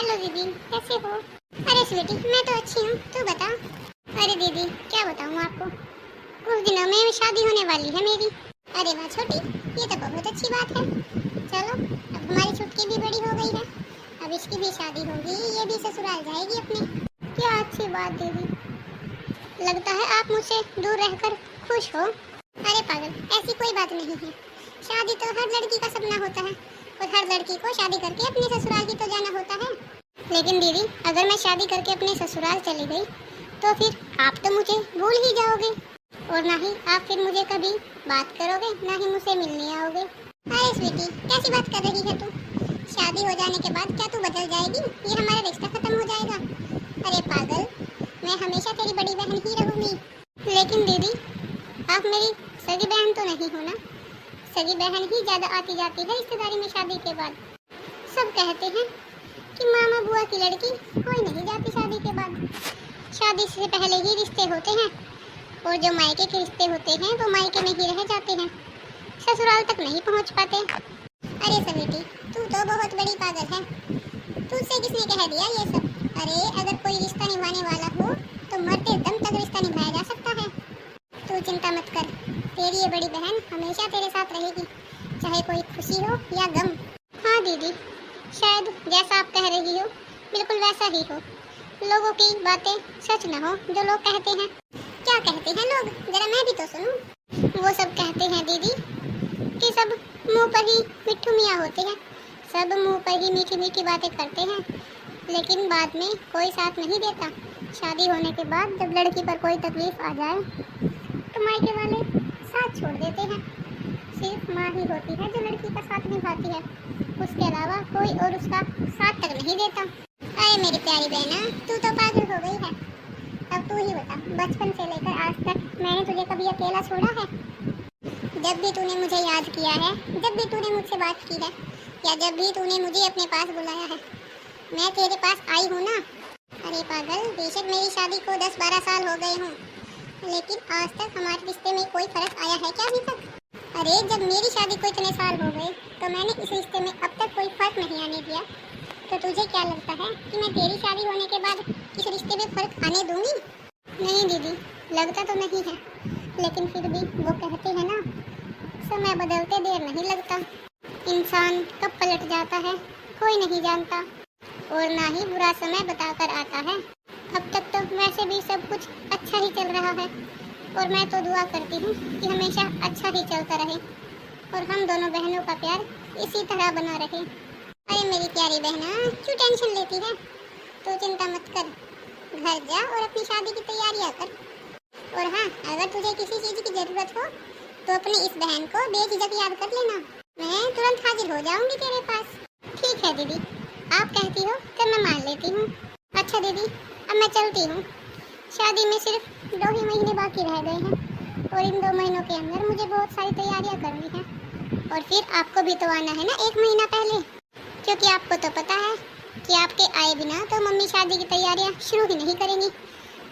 Hello दीदी, कैसे हो? अरे स्वीटी, मैं तो अच्छी हूँ, तू बता। अरे दीदी, क्या बताऊँ आपको, कुछ दिनों में शादी होने वाली है मेरी। अरे वाह छोटी, ये तो बहुत अच्छी बात है। चलो, अब हमारी छुटकी भी बड़ी हो गई है, अब इसकी भी शादी होगी, ये भी ससुराल जाएगी अपने। क्या अच्छी बात दीदी, लगता है आप मुझसे दूर रहकर खुश हो। अरे पागल, ऐसी कोई बात नहीं है। शादी तो हर लड़की का सपना होता है और हर लड़की को शादी करके अपने ससुराल ही तो जाना होता है। लेकिन दीदी, अगर मैं शादी करके अपने ससुराल चली गई तो फिर आप तो मुझे भूल ही जाओगे और ना ही आप फिर मुझे कभी बात करोगे, ना ही मुझसे मिलने आओगे। अरे स्वीटी, कैसी बात कर रही है तू? शादी हो जाने के बाद क्या तू बदल जाएगी? ये हमारा रिश्ता खत्म हो जाएगा। अरे पागल, मैं हमेशा तेरी बड़ी बहन ही रहूंगी। लेकिन दीदी, आप मेरी सगी बहन तो नहीं हो ना? सगी बहन ही ज्यादा आती जाती है रिश्तेदारी में शादी के बाद। सब कहते हैं कि मामा बुआ की लड़की कोई नहीं जाती शादी के बाद। शादी से पहले ही रिश्ते होते हैं और जो मायके के रिश्ते होते हैं वो मायके में ही रह जाते हैं, ससुराल तक नहीं पहुंच पाते। अरे सवेटी, तू तो बहुत बड़ी पागल है। तुझसे किसने कह दिया ये सब? अरे अगर कोई रिश्ता निभाने वाला हो तो मरते दम तक रिश्ता निभाया जा सकता है। तू चिंता मत कर, तेरी ये बड़ी बहन हमेशा तेरे साथ रहेगी, चाहे कोई खुशी हो या गम। हाँ दीदी, शायद जैसा आप कह रही हो बिल्कुल वैसा ही हो। लोगों की बातें सच न हो जो लोग कहते हैं। क्या कहते हैं लोग, जरा मैं भी तो सुनूं। वो सब कहते हैं दीदी कि सब मुंह पर ही मिट्ठू मियाँ होते हैं, सब मुंह पर ही मीठी मीठी बातें करते हैं, लेकिन बाद में कोई साथ नहीं देता। शादी होने के बाद जब लड़की पर कोई तकलीफ आ जाए तो मायके वाले साथ छोड़ देते हैं। सिर्फ माँ ही होती है जो लड़की का साथ निभाती है, उसके अलावा कोई और उसका साथ तक नहीं देता। अरे मेरी प्यारी बहना, तू तो पागल हो गई है। अब तू ही बता, बचपन से लेकर आज तक मैंने तुझे कभी अकेला छोड़ा है? जब भी तूने मुझे याद किया है, जब भी तूने मुझसे बात की है, या जब भी तूने मुझे अपने पास बुलाया है, मैं तेरे पास आई हूँ ना। अरे पागल, बेशक मेरी शादी को 10-12 साल हो गए हों, लेकिन आज तक हमारे रिश्ते में कोई फर्क आया है क्या अभी तक? अरे जब मेरी शादी को इतने साल हो गए तो मैंने इस रिश्ते में अब तक कोई फर्क नहीं आने दिया, तो तुझे क्या लगता है कि मैं तेरी शादी होने के बाद इस रिश्ते में फर्क आने दूंगी? नहीं दीदी, लगता तो नहीं है, लेकिन फिर भी वो कहते हैं ना, समय बदलते देर नहीं लगता। इंसान कब पलट जाता है कोई नहीं जानता, और ना ही बुरा समय बताकर आता है। अब तक तो वैसे भी सब कुछ अच्छा ही चल रहा है और मैं तो दुआ करती हूँ कि हमेशा अच्छा ही चलता रहे और हम दोनों बहनों का प्यार इसी तरह बना रहे। अरे मेरी प्यारी बहना, क्यों टेंशन लेती है? तो चिंता मत कर, घर जा और अपनी शादी की तैयारियाँ कर। और हाँ, अगर तुझे किसी चीज़ की ज़रूरत हो तो अपनी इस बहन को बेझिझक याद कर लेना, मैं तुरंत हाजिर हो जाऊंगी तेरे पास। ठीक है दीदी, आप कहती हो तो मैं मान लेती हूँ। अच्छा दीदी, अब मैं चलती हूँ। शादी में सिर्फ 2 ही महीने बाकी रह गए हैं और इन 2 महीनों के अंदर मुझे बहुत सारी तैयारियाँ करनी है, और फिर आपको भी तो आना है ना 1 महीना पहले, क्योंकि आपको तो पता है कि आपके आए बिना तो मम्मी शादी की तैयारियाँ शुरू ही नहीं करेंगी,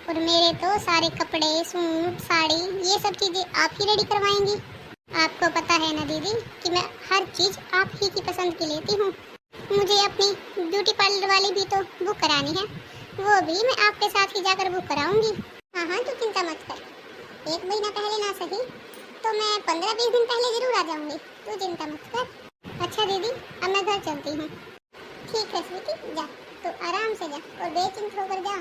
और मेरे तो सारे कपड़े, सूट, साड़ी, ये सब चीज़ें आप ही रेडी करवाएंगी। आपको पता है ना दीदी कि मैं हर चीज़ आप ही की पसंद की लेती हूँ। मुझे अपनी ब्यूटी पार्लर वाली भी तो बुक करानी है, वो भी मैं आपके साथ ही जाकर बुक कराऊंगी। हाँ हाँ, तू चिंता मत कर, 1 महीना पहले ना सही तो मैं 15-20 दिन पहले जरूर आ जाऊंगी, तू चिंता मत कर। अच्छा दीदी, अब मैं घर चलती हूँ। ठीक है स्वीटी, जा, तू आराम से जा और बेचिंत होकर जा।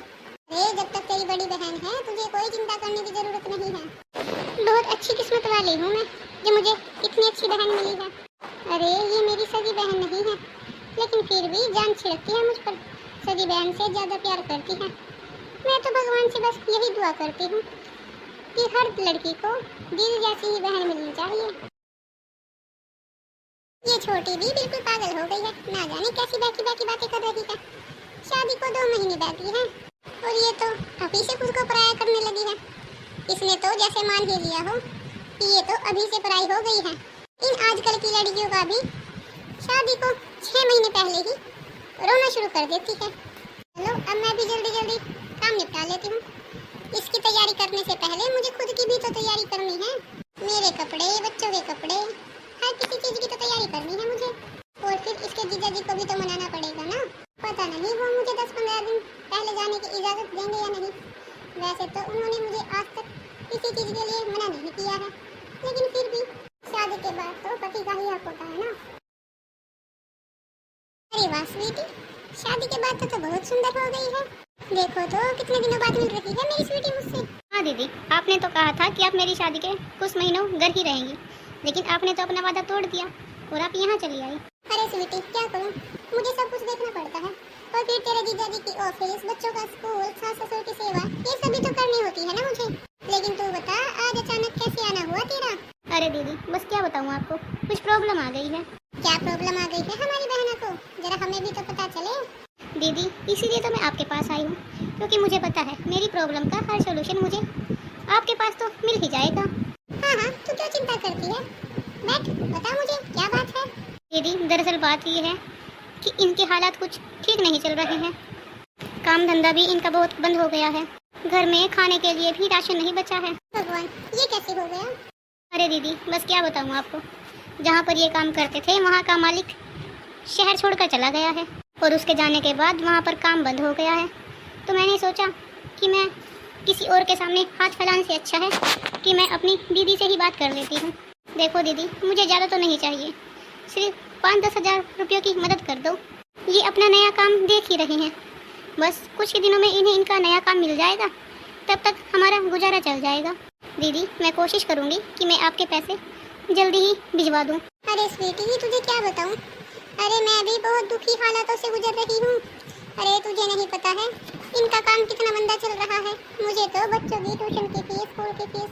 अरे जब तक तेरी बड़ी बहन है तुझे कोई चिंता करने की जरूरत नहीं है। बहुत अच्छी किस्मत वाली हूँ मैं जो मुझे इतनी अच्छी बहन मिली है। अरे ये मेरी सगी बहन नहीं है, लेकिन फिर भी जान छिड़कती है मुझ पर, सगी बहन से ज़्यादा प्यार करती है। मैं तो भगवान से बस यही दुआ करती हूँ कि हर लड़की को दिल जैसी ही बहन मिलनी चाहिए। ये छोटी भी बिल्कुल पागल हो गई है, ना जाने कैसी बैठी बैठी बातें कर रही है। शादी को 2 महीने बाकी है और ये तो अभी से खुद को पराया करने लगी है। इसने तो जैसे मान ही लिया हो कि ये तो अभी से पराई हो गई है। इन आजकल की लड़कियों का भी शादी को 6 महीने पहले ही रोना शुरू कर देती है। चलो, अब मैं भी जल्दी जल्दी काम निपटा लेती हूँ। इसकी तैयारी करने से पहले मुझे खुद की भी तो तैयारी करनी है। मेरे कपड़े, बच्चों के कपड़े, हर किसी चीज की तो तैयारी करनी है मुझे। और फिर इसके जीजा जी को भी तो मनाना पड़ेगा ना। पता नहीं वो मुझे 10-15 दिन पहले जाने की इजाज़त देंगे या नहीं। वैसे तो उन्होंने मुझे आज तक किसी चीज़ के लिए मना नहीं किया है, लेकिन फिर भी शादी के बाद तो पति का ही हक होता है ना। अरे वाह स्वीटी, शादी के बाद तो बहुत सुंदर हो गई है। देखो तो कितने दिनों बाद मिल रही है मेरी स्वीटी मुझसे। हाँ दीदी, आपने तो कहा था कि आप मेरी शादी के कुछ महीनों घर ही रहेंगी, लेकिन आपने तो अपना वादा तोड़ दिया और आप यहाँ चली आई। अरे स्वीटी क्या करूँ, मुझे सब कुछ देखना पड़ता है, और फिर तेरे जीजा जी की ऑफिस, बच्चों का स्कूल, सास ससुर की सेवा, ये सभी तो करनी होती है ना मुझे। लेकिन तू बता, आज अचानक कैसे आना हुआ तेरा? अरे दीदी, बस क्या बताऊँ आपको, कुछ प्रॉब्लम आ गई है। क्या प्रॉब्लम आ गई है हमारी बहना को? जरा हमें भी तो पता चले। दीदी, इसीलिए तो मैं आपके पास आई हूँ, क्योंकि मुझे पता है मेरी प्रॉब्लम का हर सोल्यूशन मुझे आपके पास तो मिल ही जाएगा। हाँ हाँ, तू क्यों चिंता करती है? बैठ, बता मुझे क्या बात है। दीदी, दरअसल बात ये है कि इनके हालात कुछ ठीक नहीं चल रहे हैं। काम धंधा भी इनका बहुत बंद हो गया है, घर में खाने के लिए भी राशन नहीं बचा है। भगवान, ये कैसे हो गया? अरे दीदी, बस क्या बताऊँ आपको, जहाँ पर ये काम करते थे वहाँ का मालिक शहर छोड़कर चला गया है, और उसके जाने के बाद वहाँ पर काम बंद हो गया है। तो मैंने सोचा कि मैं किसी और के सामने हाथ फैलाने से अच्छा है कि मैं अपनी दीदी से ही बात कर लेती हूँ। देखो दीदी, मुझे ज़्यादा तो नहीं चाहिए, सिर्फ 5-10 हज़ार रुपयों की मदद कर दो। ये अपना नया काम देख ही रहे हैं, बस कुछ ही दिनों में इन्हें इनका नया काम मिल जाएगा, तब तक हमारा गुजारा चल जाएगा। दीदी, मैं कोशिश करूँगी कि मैं आपके पैसे जल्दी ही भिजवा दूँ। अरे स्वीटी, तुझे क्या बताऊँ, अरे मैं भी बहुत दुखी हालातों से गुजर रही हूँ। अरे तुझे नहीं पता है इनका काम कितना मंदा चल रहा है। मुझे तो बच्चों की ट्यूशन की फीस, स्कूल की फीस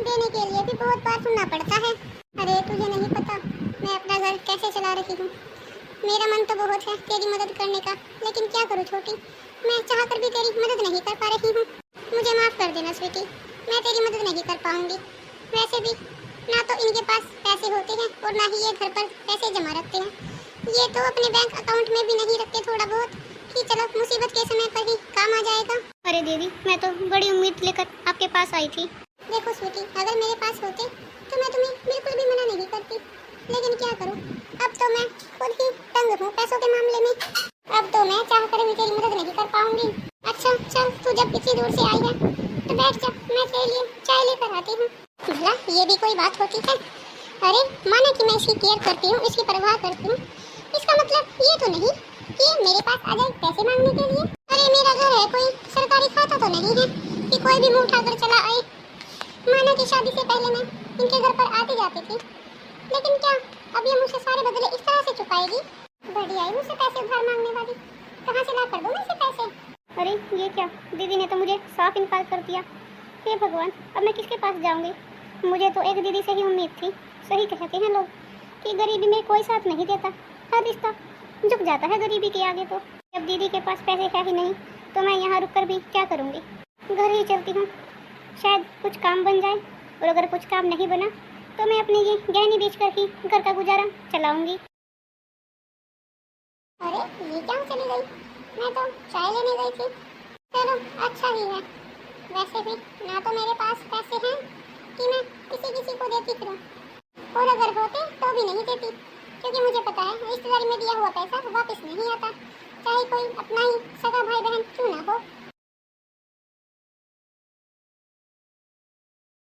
देने के लिए भी बहुत बार सुनना पड़ता है। अरे तुझे नहीं पता मैं अपना घर कैसे चला रही हूँ। मेरा मन तो बहुत है तेरी मदद करने का, लेकिन क्या करूँ छोटी, मैं चाह कर भी तेरी मदद नहीं कर पा रही हूँ। मुझे माफ़ कर देना स्वीटी, मैं तेरी मदद नहीं कर पाऊँगी। वैसे भी ना तो इनके पास पैसे होते हैं और ना ही ये घर पर पैसे जमा रखते हैं। ये तो अपने बैंक अकाउंट में भी नहीं रखते थोड़ा बहुत कि चलो मुसीबत के समय पर ही काम आ जाएगा। अरे दीदी, मैं तो बड़ी उम्मीद लेकर आपके पास आई थी। देखो स्वीटी, अगर मेरे पास होते तो मैं तुम्हें बिल्कुल भी मना नहीं करती, लेकिन क्या करूं, अब तो मैं खुद ही तंग हूं पैसों के मामले में। अब तो मैं चाह कर भी तेरी मदद नहीं कर पाऊंगी। अच्छा चल, तू जब इतनी दूर से आई है तो बैठ जा, मैं तेरे लिए चाय लेकर आती हूँ। भला ये भी कोई बात होती है? अरे माना कि मैं इसकी केयर करती हूँ, इसकी परवाह करती हूँ, इसका मतलब ये तो नहीं कि मेरे पास आ जाए पैसे मांगने के लिए। अरे मेरा घर है, कोई सरकारी खाता तो नहीं है कि कोई भी मुंह उठाकर चला आए। माना कि शादी से पहले मैं इनके घर पर आती जाती थी, लेकिन क्या अब ये मुझसे सारे बदले इस तरह से चुकाएगी? बढ़िया है मुझसे पैसे उधार मांगने वाली, कहाँ से ला कर दूँ मैं इसे पैसे? अरे ये क्या, दीदी ने तो मुझे साफ इनकार कर दिया। हे भगवान, अब मैं किसके पास जाऊंगी? मुझे तो एक दीदी से ही उम्मीद थी। सही कहते हैं लोग कि गरीबी में कोई साथ नहीं देता, हर रिश्ता झुक जाता है गरीबी के आगे। तो जब दीदी के पास पैसे है ही नहीं तो मैं यहाँ रुक कर भी क्या करूँगी? घर ही चलती हूँ, शायद कुछ काम बन जाए, और अगर कुछ काम नहीं बना तो मैं अपनी ये गहनी बेचकर ही घर का गुजारा चलाऊंगी। अरे ये क्या चली गई? मैं तो चाय लेने गई थी। चलो अच्छा ही है, वैसे भी ना तो मेरे पास पैसे हैं कि मैं किसी को देती फिरूं, और अगर होते तो भी नहीं देती, क्योंकि मुझे पता है रिश्तेदारी में दिया हुआ पैसा वापस नहीं आता, चाहे कोई अपना ही सगा भाई बहन क्यों ना हो।